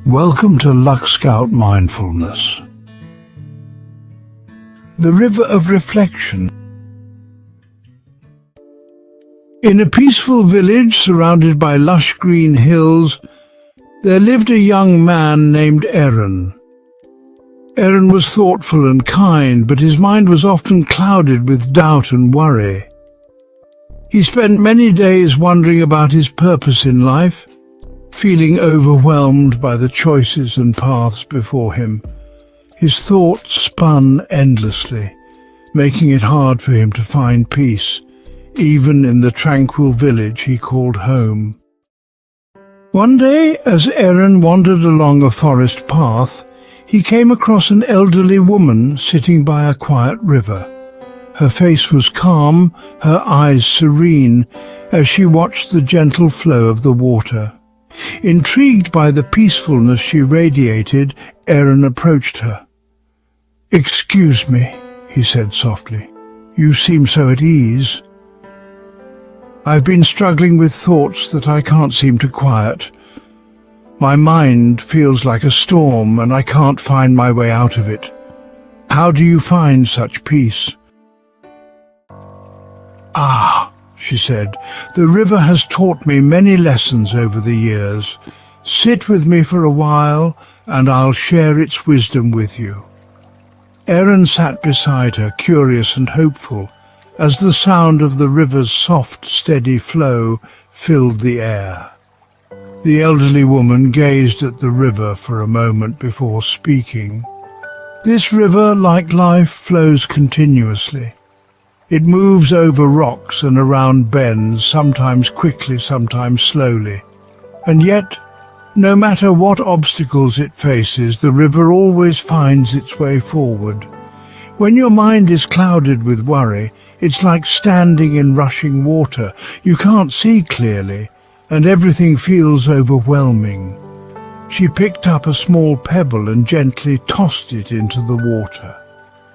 Welcome to Luck Scout Mindfulness, the river of reflection. In a peaceful village surrounded by lush green hills, there lived a young man named Aaron. Aaron was thoughtful and kind, but his mind was often clouded with doubt and worry. He spent many days wondering about his purpose in life, feeling overwhelmed by the choices and paths before him. His thoughts spun endlessly, making it hard for him to find peace, even in the tranquil village he called home. One day, as Aaron wandered along a forest path, he came across an elderly woman sitting by a quiet river. Her face was calm, her eyes serene, as she watched the gentle flow of the water. Intrigued by the peacefulness she radiated, Aaron approached her. "Excuse me," he said softly. "You seem so at ease." "I've been struggling with thoughts that I can't seem to quiet. My mind feels like a storm and I can't find my way out of it. How do you find such peace?" "Ah," she said, "the river has taught me many lessons over the years. Sit with me for a while and I'll share its wisdom with you." Aaron sat beside her, curious and hopeful, as the sound of the river's soft, steady flow filled the air. The elderly woman gazed at the river for a moment before speaking. "This river, like life, flows continuously. It moves over rocks and around bends, sometimes quickly, sometimes slowly. And yet, no matter what obstacles it faces, the river always finds its way forward. When your mind is clouded with worry, it's like standing in rushing water. You can't see clearly, and everything feels overwhelming." She picked up a small pebble and gently tossed it into the water.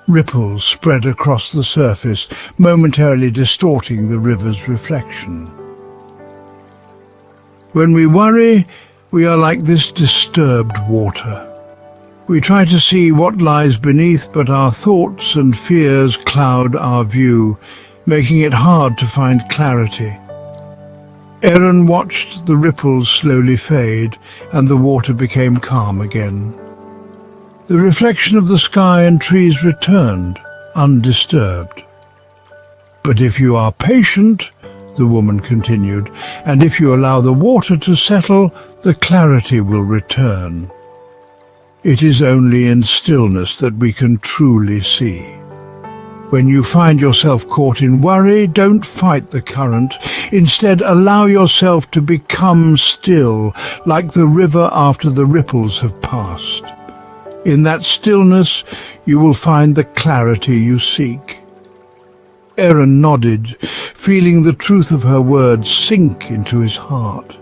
Ripples spread across the surface, momentarily distorting the river's reflection. When we worry, we are like this disturbed water. We try to see what lies beneath, but our thoughts and fears cloud our view, making it hard to find clarity. Aaron watched the ripples slowly fade, and the water became calm again. The reflection of the sky and trees returned, undisturbed. "But if you are patient," the woman continued, "and if you allow the water to settle, the clarity will return. It is only in stillness that we can truly see. When you find yourself caught in worry, don't fight the current. Instead, allow yourself to become still, like the river after the ripples have passed. In that stillness, you will find the clarity you seek." Aaron nodded, feeling the truth of her words sink into his heart.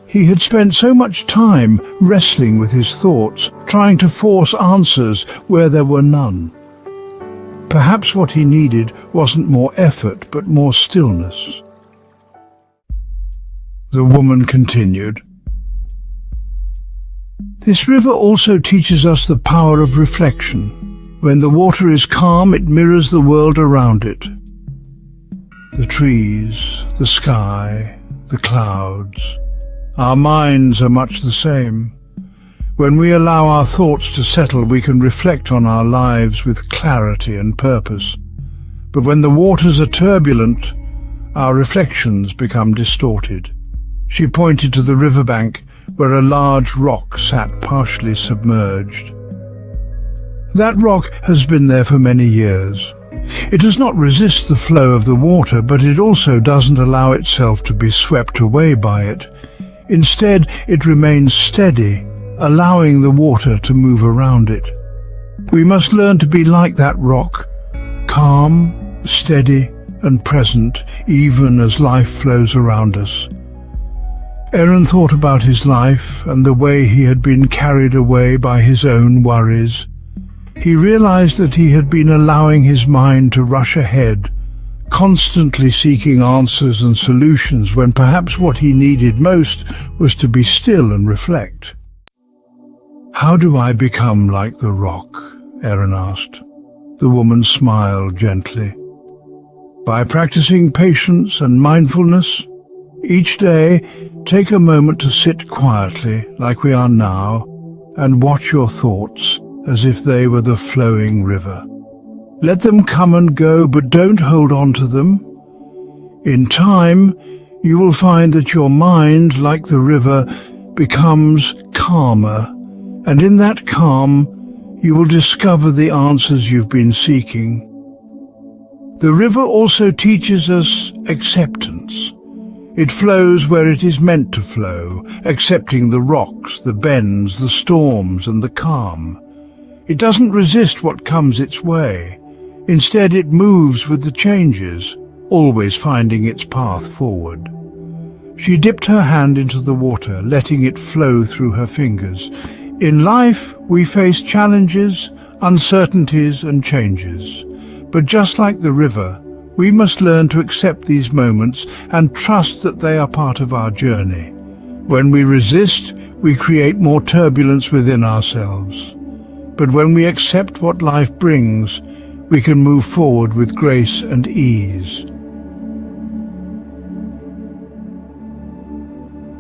He had spent so much time wrestling with his thoughts, trying to force answers where there were none. Perhaps what he needed wasn't more effort, but more stillness. The woman continued, "This river also teaches us the power of reflection. When the water is calm, it mirrors the world around it. The trees, the sky, the clouds. Our minds are much the same. When we allow our thoughts to settle, we can reflect on our lives with clarity and purpose. But when the waters are turbulent, our reflections become distorted." She pointed to the riverbank, where a large rock sat partially submerged. That rock has been there for many years. It does not resist the flow of the water, but it also doesn't allow itself to be swept away by it. Instead, it remains steady, allowing the water to move around it. We must learn to be like that rock, calm, steady, and present, even as life flows around us. Aaron thought about his life and the way he had been carried away by his own worries. He realized that he had been allowing his mind to rush ahead, constantly seeking answers and solutions when perhaps what he needed most was to be still and reflect. How do I become like the rock? Aaron asked. The woman smiled gently. By practicing patience and mindfulness, each day take a moment to sit quietly like we are now and watch your thoughts as if they were the flowing river. Let them come and go, but don't hold on to them. In time, you will find that your mind, like the river, becomes calmer, and in that calm, you will discover the answers you've been seeking. The river also teaches us acceptance. It flows where it is meant to flow, accepting the rocks, the bends, the storms, and the calm. It doesn't resist what comes its way. Instead, it moves with the changes, always finding its path forward. She dipped her hand into the water, letting it flow through her fingers. In life, we face challenges, uncertainties, and changes. But just like the river, we must learn to accept these moments and trust that they are part of our journey. When we resist, we create more turbulence within ourselves. But when we accept what life brings, we can move forward with grace and ease.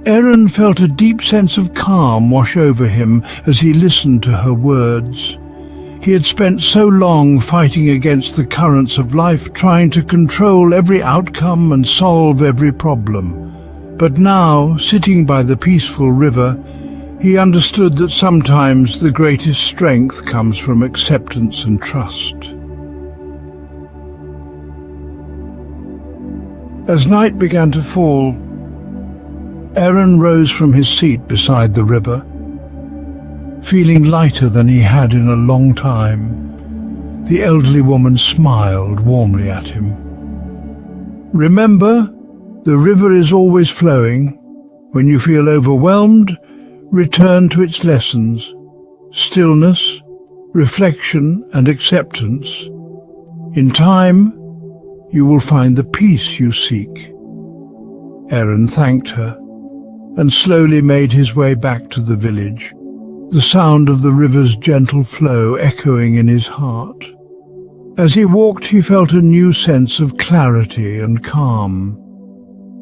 Aaron felt a deep sense of calm wash over him as he listened to her words. He had spent so long fighting against the currents of life, trying to control every outcome and solve every problem. But now, sitting by the peaceful river, he understood that sometimes the greatest strength comes from acceptance and trust. As night began to fall, Aaron rose from his seat beside the river, feeling lighter than he had in a long time. The elderly woman smiled warmly at him. Remember, the river is always flowing. When you feel overwhelmed, return to its lessons: stillness, reflection, and acceptance. In time, you will find the peace you seek. Aaron thanked her and slowly made his way back to the village, the sound of the river's gentle flow echoing in his heart. As he walked, he felt a new sense of clarity and calm.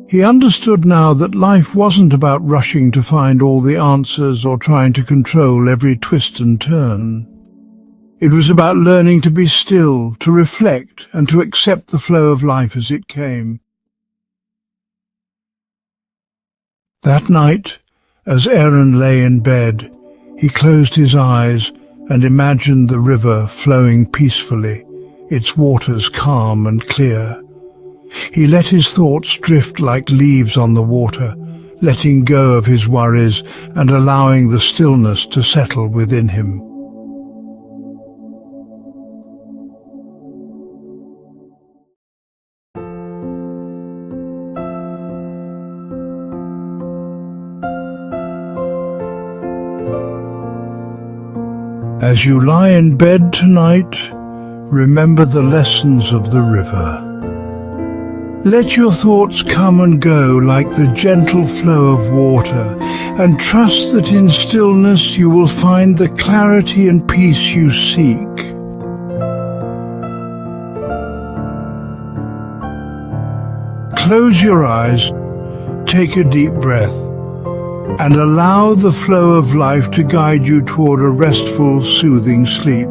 He understood now that life wasn't about rushing to find all the answers or trying to control every twist and turn. It was about learning to be still, to reflect, and to accept the flow of life as it came. That night, as Aaron lay in bed, he closed his eyes and imagined the river flowing peacefully, its waters calm and clear. He let his thoughts drift like leaves on the water, letting go of his worries and allowing the stillness to settle within him. As you lie in bed tonight, remember the lessons of the river. Let your thoughts come and go like the gentle flow of water, and trust that in stillness you will find the clarity and peace you seek. Close your eyes, take a deep breath, and allow the flow of life to guide you toward a restful, soothing sleep.